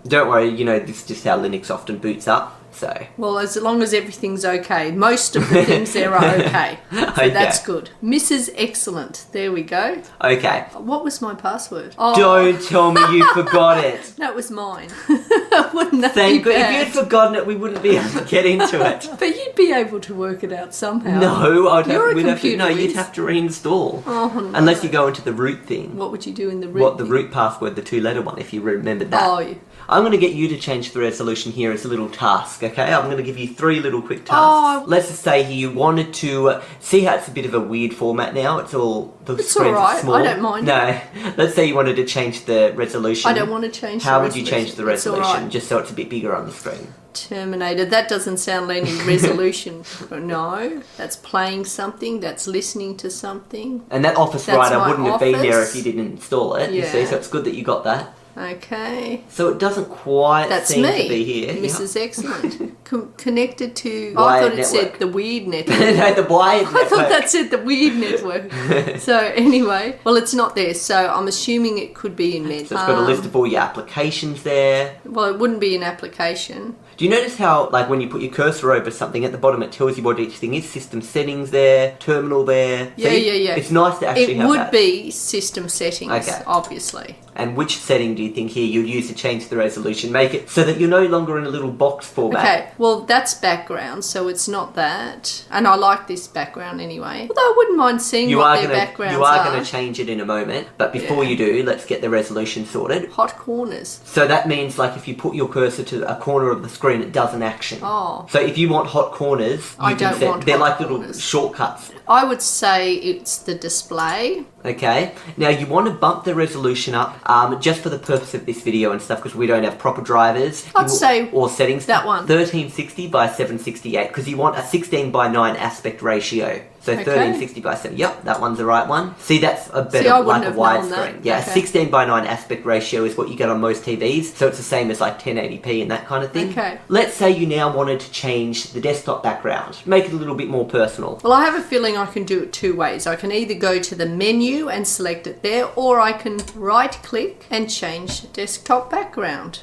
Don't worry, you know, this is just how Linux often boots up. So. Well, as long as everything's okay. Most of the things there are okay. So Okay. that's good. Mrs. Excellent. There we go. Okay. What was my password? Oh, Don't tell me you forgot it. that was mine. Wouldn't that Thank be God. If bad? you'd forgotten it, we wouldn't be able to get into it. But you'd be able to work it out somehow. No, You're a we'd have to, computer no, you'd whiz. have to reinstall. Oh, no. Unless you go into the root thing. What would you do in the root? What the root password, the 2-letter one, if you remembered that. Oh, yeah. I'm going to get you to change the resolution here as a little task, okay? I'm going to give you 3 little quick tasks. Oh. Let's just say you wanted to see how it's a bit of a weird format now. It's all the screens all right. are small. I don't mind. No, let's say you wanted to change the resolution. I don't want to change How the would you change the resolution. It's all resolution? right. Just so it's a bit bigger on the screen. Terminator. That doesn't sound like any resolution. No, that's playing something. That's listening to something. And that Office That's Writer my wouldn't have been there Office. if you didn't install it. You Yeah. see, so it's good that you got that. Okay. So it doesn't quite That's seem me, to be here. Mrs. Excellent. Connected to... I Wired thought it said network. the weird network. No, the wired I network. thought that said the weird network. So anyway, well, it's not there. So I'm assuming it could be in menu. So it's got a list of all your applications there. Well, it wouldn't be an application. Do you notice how, like, when you put your cursor over something, at the bottom it tells you what each thing is? System settings there, terminal there. Yeah, See? yeah. It's nice to actually It have would that. be system settings, Okay. obviously. And which setting do you think here you'd use to change the resolution? Make it so that you're no longer in a little box format. Okay, well, that's background, so it's not that. And I like this background anyway. Although I wouldn't mind seeing what their backgrounds You are going to change it in a moment, but before Yeah. you do, let's get the resolution sorted. Hot corners. So that means, like, if you put your cursor to a corner of the screen, it does an action. Oh. So if you want hot corners, you I can don't set. want They're hot like little corners. shortcuts. I would say it's the display. Okay, now you want to bump the resolution up just for the purpose of this video and stuff, because we don't have proper drivers I'd say or settings. that one. 1360 by 768, because you want a 16 by 9 aspect ratio. So Okay. 1360 by 7. Yep, that one's the right one. See, that's a better, See, I wouldn't like a have known widescreen. that. Yeah, Okay. 16 by 9 aspect ratio is what you get on most TVs. So it's the same as like 1080p and that kind of thing. Okay. Let's say you now wanted to change the desktop background, make it a little bit more personal. Well, I have a feeling I can do it 2 ways. I can either go to the menu and select it there, or I can right-click and change desktop background.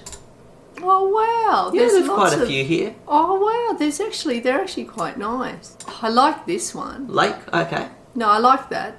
Oh wow! Yeah, there's lots quite a of- few here. Oh wow! They're actually quite nice. I like this one. Like, okay. No, I like that,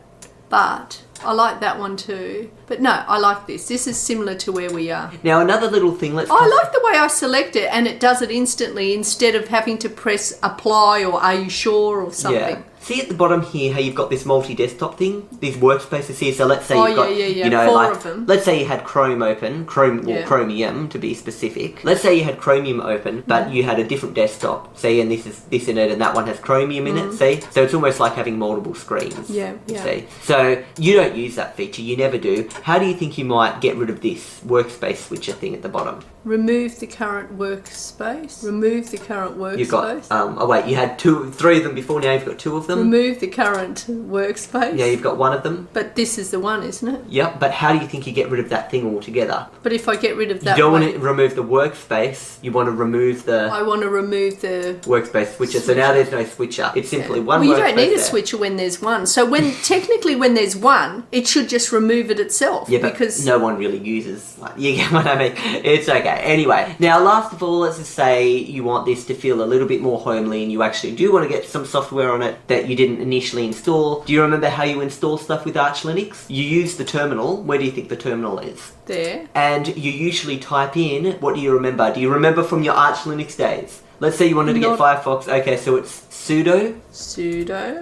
but I like that one too. But no, I like this. This is similar to where we are. Now another little thing, let's... I like the way I select it and it does it instantly instead of having to press apply or are you sure or something. Yeah. See at the bottom here how you've got this multi-desktop thing? These workspaces here. So let's say Oh, you've got, yeah. you know, 4 like... of them. Let's say you had Chrome open, Yeah. Chromium to be specific. Let's say you had Chromium open, but you had a different desktop. See, and this is this in it and that one has Chromium in it, see? So it's almost like having multiple screens. Yeah, You yeah. see? So you don't use that feature, you never do. How do you think you might get rid of this workspace switcher thing at the bottom? Remove the current workspace. Remove the current workspace. You've got, oh wait, you had 3 of them before, now you've got 2 of them. Remove the current workspace. Yeah, you've got 1 of them. But this is the one, isn't it? Yep, but how do you think you get rid of that thing altogether? But if I get rid of that You don't one, want to remove the workspace, you want to remove the I want to remove the... workspace switcher. So now there's no switcher. It's simply one Well, you workspace don't need a there. switcher when there's one. So technically when there's one, it should just remove it itself. Yeah, but because no one really uses, like, you get what I mean? It's okay. Anyway, now last of all, let's just say you want this to feel a little bit more homely and you actually do want to get some software on it that you didn't initially install. Do you remember how you install stuff with Arch Linux? You use the terminal. Where do you think the terminal is? there. And you usually type in, what do you remember? Do you remember from your Arch Linux days? Let's say you wanted to get Firefox. Okay, so it's sudo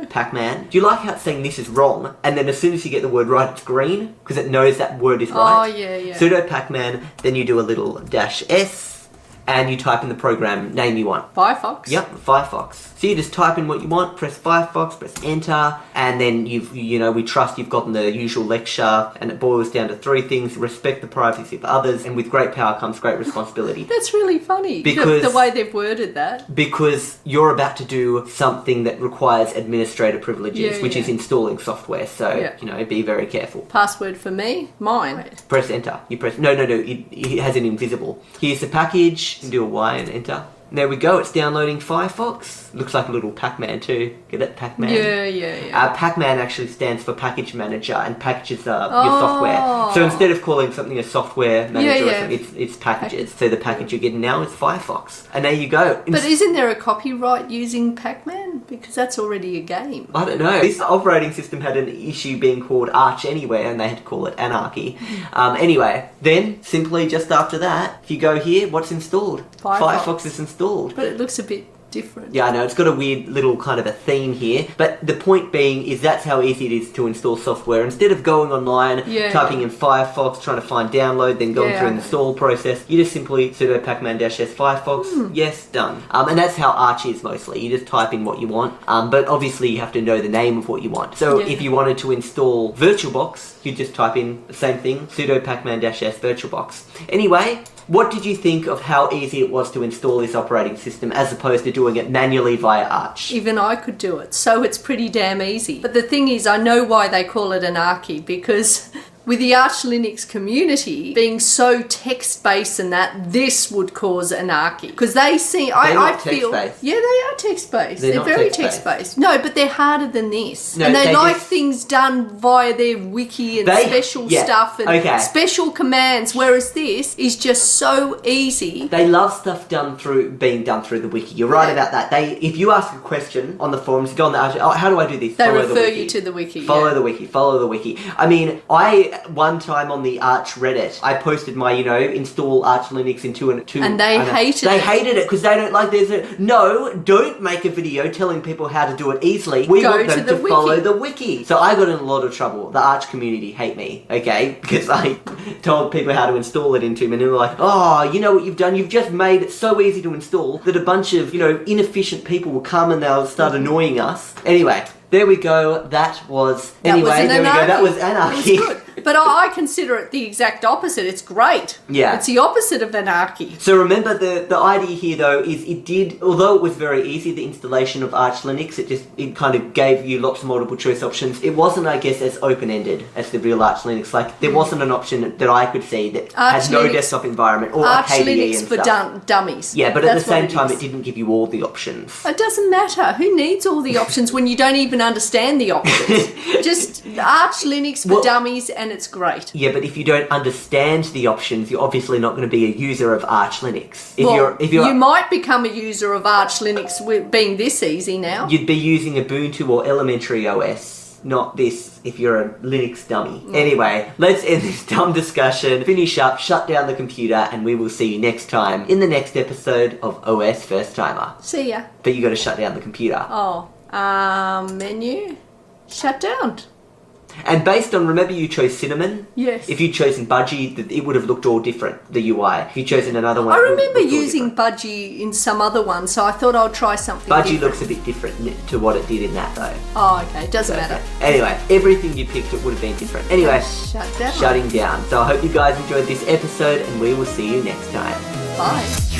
pacman. Do you like how it's saying this is wrong? And then as soon as you get the word right, it's green? Because it knows that word is right. Oh, yeah. Sudo pacman, then you do a little -s, and you type in the program name you want. Firefox. Yep, Firefox. So you just type in what you want, press Firefox, press enter, and then we trust you've gotten the usual lecture, and it boils down to 3 things: respect the privacy of others, and with great power comes great responsibility. That's really funny. Because- the way they've worded that. Because you're about to do something that requires administrator privileges, Yeah, which is yeah. installing software. So, be very careful. Password for me, mine. Press enter. You press no. It has an invisible. Here's the package. You do a Y and enter. And there we go, it's downloading Firefox. Looks like a little Pac-Man too. Get it, Pac-Man? Yeah. Pac-Man actually stands for Package Manager, and packages are your software. So instead of calling something a software manager or something, it's packages. So the package you're getting now is Firefox. And there you go. But isn't there a copyright using Pac-Man? Because that's already a game. I don't know. This operating system had an issue being called Arch anyway, and they had to call it Anarchy. Anyway, then simply just after that, if you go here, what's installed? Firefox is installed. But it looks a bit different. Yeah, I know, it's got a weird little kind of a theme here, but the point being is that's how easy it is to install software. Instead of going online, typing in Firefox, trying to find download, then going through the install process, you just simply sudo pacman-s Firefox, yes, done. And that's how Arch is mostly. You just type in what you want, but obviously you have to know the name of what you want. So if you wanted to install VirtualBox, you just type in the same thing, sudo pacman-s VirtualBox. Anyway, what did you think of how easy it was to install this operating system as opposed to doing it manually via Arch? Even I could do it, so it's pretty damn easy. But the thing is, I know why they call it Anarchy, because with the Arch Linux community being so text-based and that, this would cause anarchy. Because they see, I feel... text-based. Yeah, they are text-based. They're not very text-based. text-based. No, but they're harder than this. No, and they like just... things done via their wiki and special stuff and special commands, whereas this is just so easy. They love stuff being done through the wiki. You're right about that. If you ask a question on the forums, you go on the Arch, how do I do this? They refer you to the wiki. Follow the wiki. I mean, one time on the Arch Reddit, I posted my, install Arch Linux into and they hated it. They hated it because they don't like don't make a video telling people how to do it easily. We want them to follow the wiki. So I got in a lot of trouble. The Arch community hate me, okay? Because I told people how to install it into them, and they were like, oh, you know what you've done? You've just made it so easy to install that a bunch of, inefficient people will come and they'll start annoying us. Anyway, there we go. That was Anarchy. That was Anarchy. It was good. But I consider it the exact opposite. It's great. Yeah. It's the opposite of Anarchy. So remember, the idea here, though, is although it was very easy, the installation of Arch Linux, it kind of gave you lots of multiple choice options. It wasn't, I guess, as open-ended as the real Arch Linux. Like, there wasn't an option that I could see that had no desktop environment or Arch KDE Linux and for stuff. dummies. Yeah, but at the same time, it didn't give you all the options. It doesn't matter. Who needs all the options when you don't even understand the options? Just Arch Linux for dummies, and it's great. Yeah, but if you don't understand the options, you're obviously not going to be a user of Arch Linux. You might become a user of Arch Linux with being this easy now. You'd be using Ubuntu or Elementary OS, not this if you're a Linux dummy. Anyway, let's end this dumb discussion, finish up, shut down the computer, and we will see you next time in the next episode of OSFirstTimer. See ya. But you got to shut down the computer. Menu, shut down. And based on, remember you chose Cinnamon? Yes. If you'd chosen Budgie, it would have looked all different, the UI. If you'd chosen another one... I remember using Budgie in some other one, so I thought I'll try something Budgie different. looks a bit different to what it did in that, though. Oh, okay. Doesn't matter. Anyway, everything you picked, it would have been different. Anyway, shutting down. So I hope you guys enjoyed this episode, and we will see you next time. Bye.